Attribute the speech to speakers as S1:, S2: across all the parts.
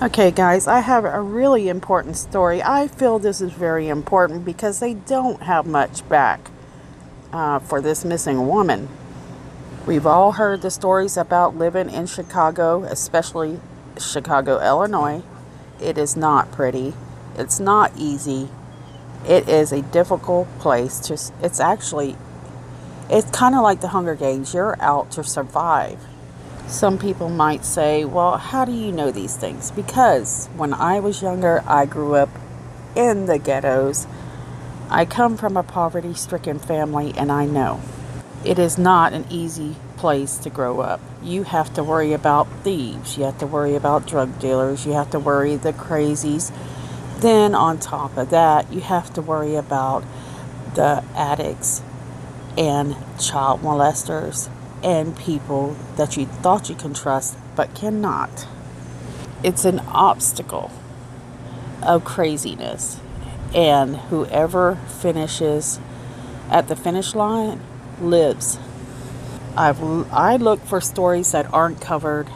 S1: Okay, guys, I have a really important story. I feel this is very important because they don't have much back for this missing woman. We've all heard the stories about living in Chicago, especially Chicago, Illinois. It is not pretty. It's not easy. It is a difficult place to, it's kind of like the Hunger Games. You're out to survive. Some people might say, well, how do you know these things? Because when I was younger, I grew up in the ghettos. I come from a poverty-stricken family, and I know it is not an easy place to grow up. You have to worry about thieves. You have to worry about drug dealers. You have to worry the crazies. Then on top of that, you have to worry about the addicts and child molesters and people that you thought you can trust but cannot. It's an obstacle of craziness, and whoever finishes at the finish line lives. I look for stories that aren't covered,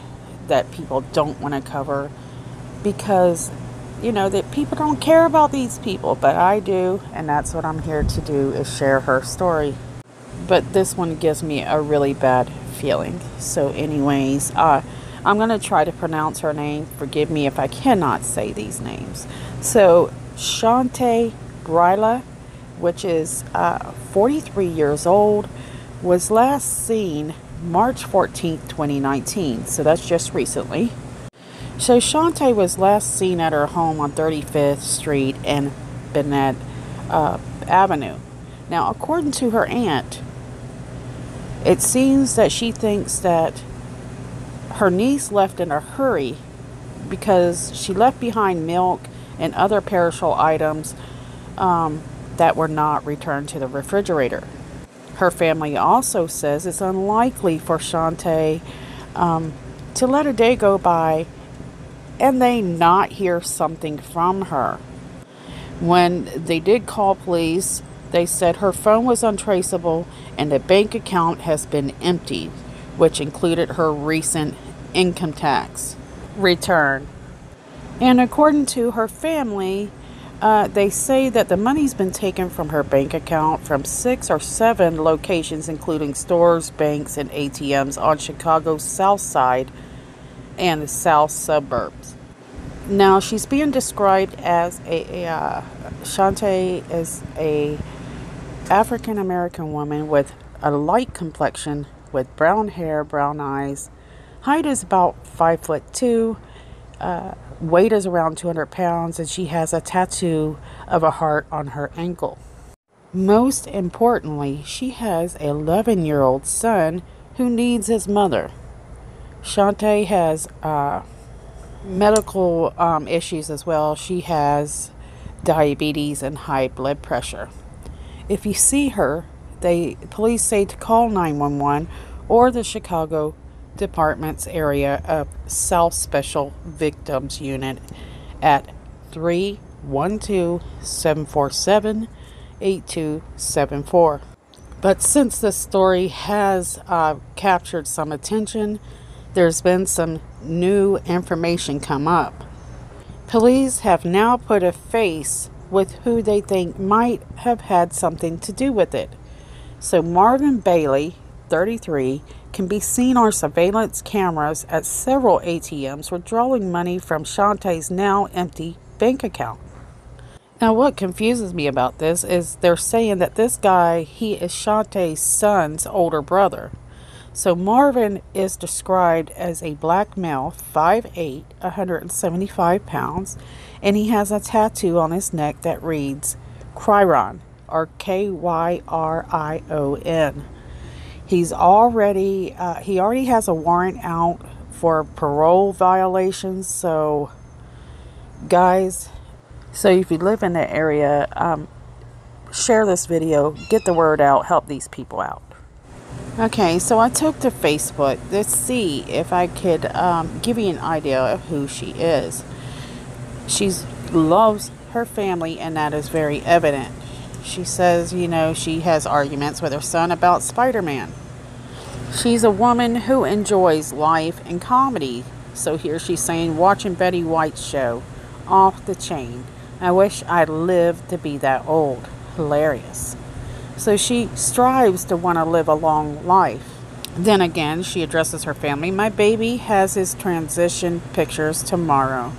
S1: that people don't want to cover, because that people don't care about these people, but I do, and that's what I'm here to do, is share her story. But this one gives me a really bad feeling. So anyways, I'm going to try to pronounce her name. Forgive me if I cannot say these names. So Chaunti Bryla, which is 43 years old, was last seen March 14th, 2019. So that's just recently. So Chaunti was last seen at her home on 35th Street and Bennett Avenue. Now, according to her aunt, it seems that she thinks that her niece left in a hurry because she left behind milk and other perishable items that were not returned to the refrigerator. Her family also says it's unlikely for Chaunti to let a day go by and they not hear something from her. When they did call police, they said her phone was untraceable and the bank account has been emptied, which included her recent income tax return. And according to her family, they say that the money's been taken from her bank account from 6 or 7 locations, including stores, banks, and ATMs on Chicago's south side and the south suburbs. Now, she's being described as Chaunti is a African American woman with a light complexion, with brown hair, brown eyes. Height is about 5'2". Weight is around 200 pounds, and she has a tattoo of a heart on her ankle. Most importantly, she has an 11-year-old son who needs his mother. Chaunti has medical issues as well. She has diabetes and high blood pressure. If you see her, police say to call 911 or the Chicago Department's area of South Special Victims Unit at 312-747-8274. But since this story has captured some attention, there's been some new information come up. Police have now put a face with who they think might have had something to do with it. So Marvin Bailey, 33, can be seen on surveillance cameras at several ATMs withdrawing money from Chaunti's now empty bank account. Now, what confuses me about this is they're saying that this guy, he is Chaunti's son's older brother. So Marvin is described as a black male, 5'8", 175 pounds, and he has a tattoo on his neck that reads Kyron, or Kyrion. He already has a warrant out for parole violations. So, guys, if you live in the area, share this video, get the word out, help these people out. Okay, so I took to Facebook to see if I could give you an idea of who she is. She loves her family, and that is very evident. She says, she has arguments with her son about Spider-Man. She's a woman who enjoys life and comedy, So here she's saying, watching Betty White's show, off the chain. I wish I'd lived to be that old. Hilarious. So she strives to want to live a long life. Then again, she addresses her family. My baby has his transition pictures tomorrow.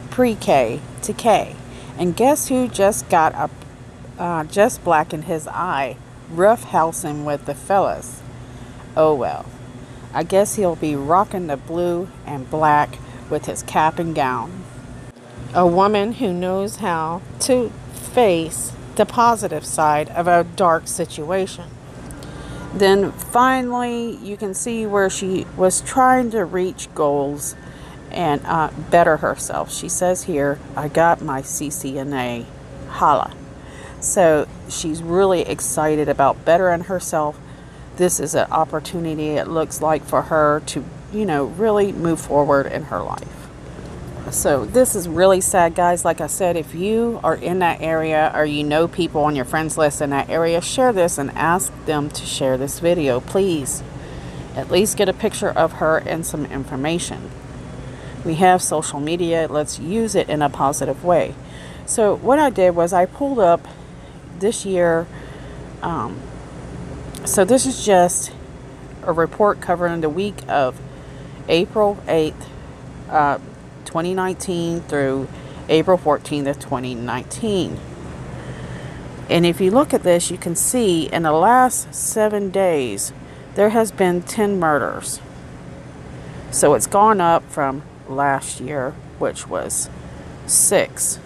S1: Pre-K to K. And guess who just got just blackened his eye? Roughhousing with the fellas. Oh well. I guess he'll be rocking the blue and black with his cap and gown. A woman who knows how to face the positive side of a dark situation. Then finally, you can see where she was trying to reach goals and better herself. She says here, I got my CCNA. Holla. So she's really excited about bettering herself. This is an opportunity, it looks like, for her to, really move forward in her life. So this is really sad, guys. Like I said, if you are in that area or you know people on your friends list in that area, share this and ask them to share this video. Please, at least get a picture of her and some information. We have social media. Let's use it in a positive way. So what I did was I pulled up this year. So this is just a report covering the week of April 8th, 2019 through April 14th of 2019. And if you look at this, you can see in the last 7 days, there has been 10 murders. So it's gone up from last year, which was 6.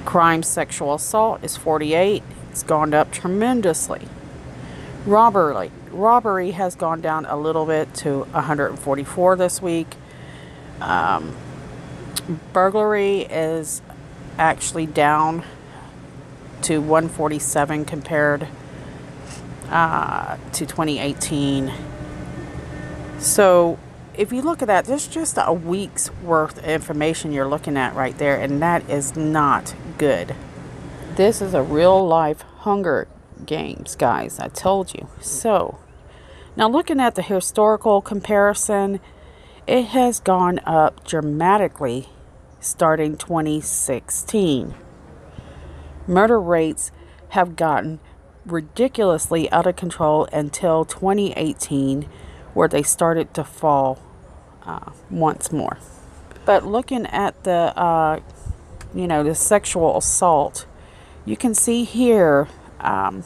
S1: Crime, sexual assault is 48. It's gone up tremendously. Robbery has gone down a little bit to 144 this week. Burglary is actually down to 147 compared to 2018. So if you look at that, there's just a week's worth of information you're looking at right there, and that is not good. This is a real life Hunger Games, guys. I told you. So now looking at the historical comparison, it has gone up dramatically starting 2016. Murder rates have gotten ridiculously out of control until 2018, where they started to fall once more. But looking at the the sexual assault, you can see here that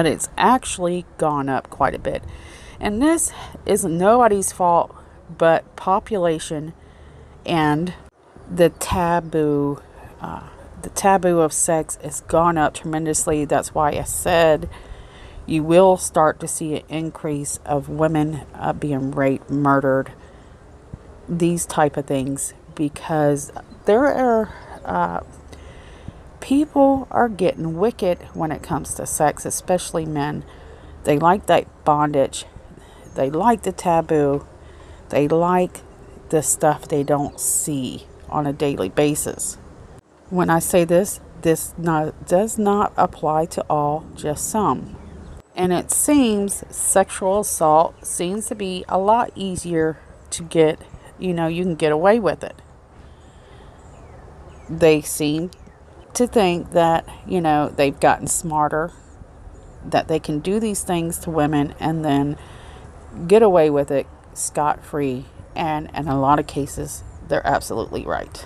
S1: it's actually gone up quite a bit. And this is nobody's fault but population and the taboo. The taboo of sex has gone up tremendously. That's why I said you will start to see an increase of women being raped, murdered, these type of things, because there are people are getting wicked when it comes to sex, especially men. They like that bondage. They like the taboo. They like the stuff they don't see on a daily basis. When I say this does not apply to all, just some. And it seems sexual assault seems to be a lot easier to get, you can get away with it. They seem to think that, they've gotten smarter, that they can do these things to women and then get away with it scot-free. And in a lot of cases, they're absolutely right.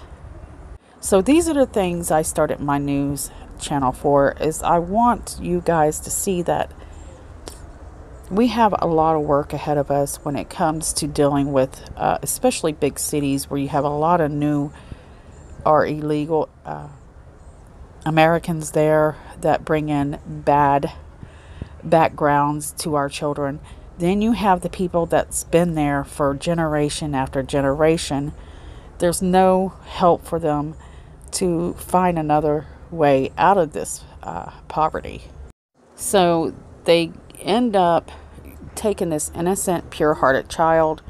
S1: So these are the things I started my news channel for, is I want you guys to see that we have a lot of work ahead of us when it comes to dealing with, especially big cities where you have a lot of new or illegal Americans there that bring in bad backgrounds to our children. Then you have the people that's been there for generation after generation. There's no help for them to find another way out of this poverty. So they end up taking this innocent, pure-hearted child.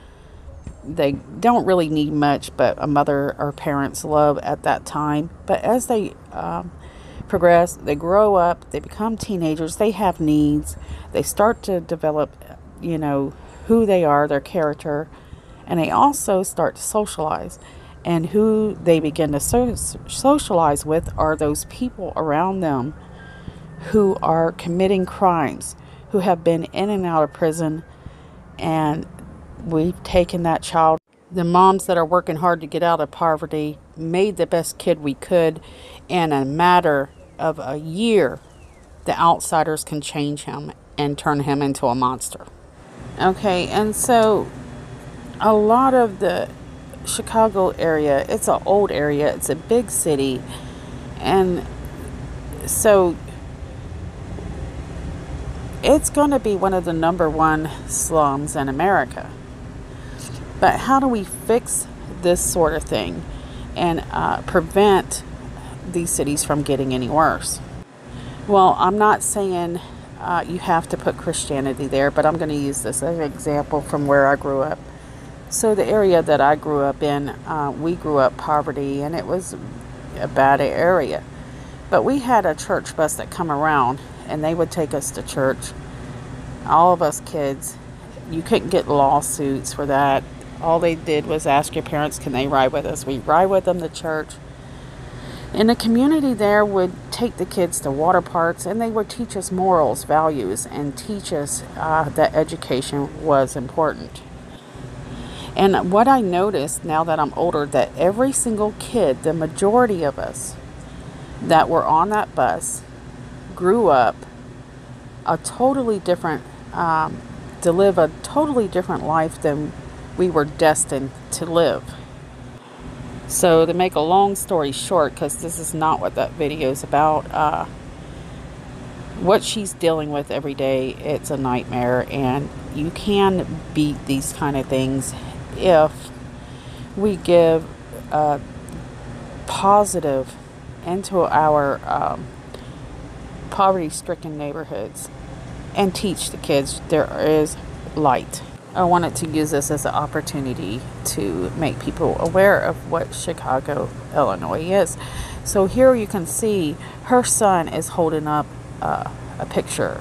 S1: They don't really need much but a mother or parents' love at that time. But as they progress, they grow up, they become teenagers, they have needs, they start to develop, who they are, their character, and they also start to socialize. And who they begin to socialize with are those people around them who are committing crimes, who have been in and out of prison, and we've taken that child. The moms that are working hard to get out of poverty made the best kid we could. In a matter of a year, the outsiders can change him and turn him into a monster. Okay, and so a lot of the Chicago area, it's an old area, it's a big city, and so it's going to be one of the #1 slums in America. But how do we fix this sort of thing and prevent these cities from getting any worse? Well, I'm not saying you have to put Christianity there, but I'm going to use this as an example from where I grew up. So the area that I grew up in, we grew up poverty, and it was a bad area. But we had a church bus that come around, and they would take us to church. All of us kids, you couldn't get lawsuits for that. All they did was ask your parents, can they ride with us? We'd ride with them to church. And the community there would take the kids to water parks, and they would teach us morals, values, and teach us that education was important. And what I noticed now that I'm older, that every single kid, the majority of us that were on that bus, grew up a totally different, to live a totally different life than we were destined to live. So to make a long story short, because this is not what that video is about, what she's dealing with every day, it's a nightmare, and you can beat these kind of things if we give positive into our poverty-stricken neighborhoods and teach the kids there is light. I wanted to use this as an opportunity to make people aware of what Chicago, Illinois is. So here you can see her son is holding up a picture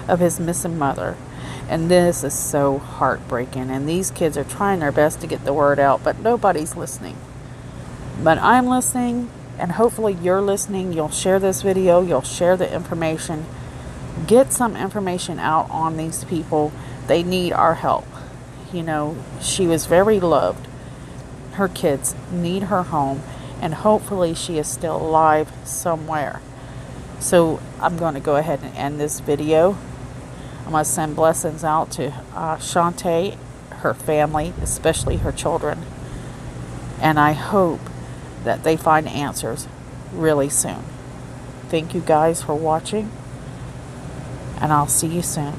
S1: of his missing mother. And this is so heartbreaking. And these kids are trying their best to get the word out, but nobody's listening. But I'm listening, and hopefully you're listening. You'll share this video. You'll share the information. Get some information out on these people. They need our help. You know, she was very loved. Her kids need her home, and hopefully she is still alive somewhere. So I'm going to go ahead and end this video. I'm going to send blessings out to Shante, her family, especially her children. And I hope that they find answers really soon. Thank you guys for watching, and I'll see you soon.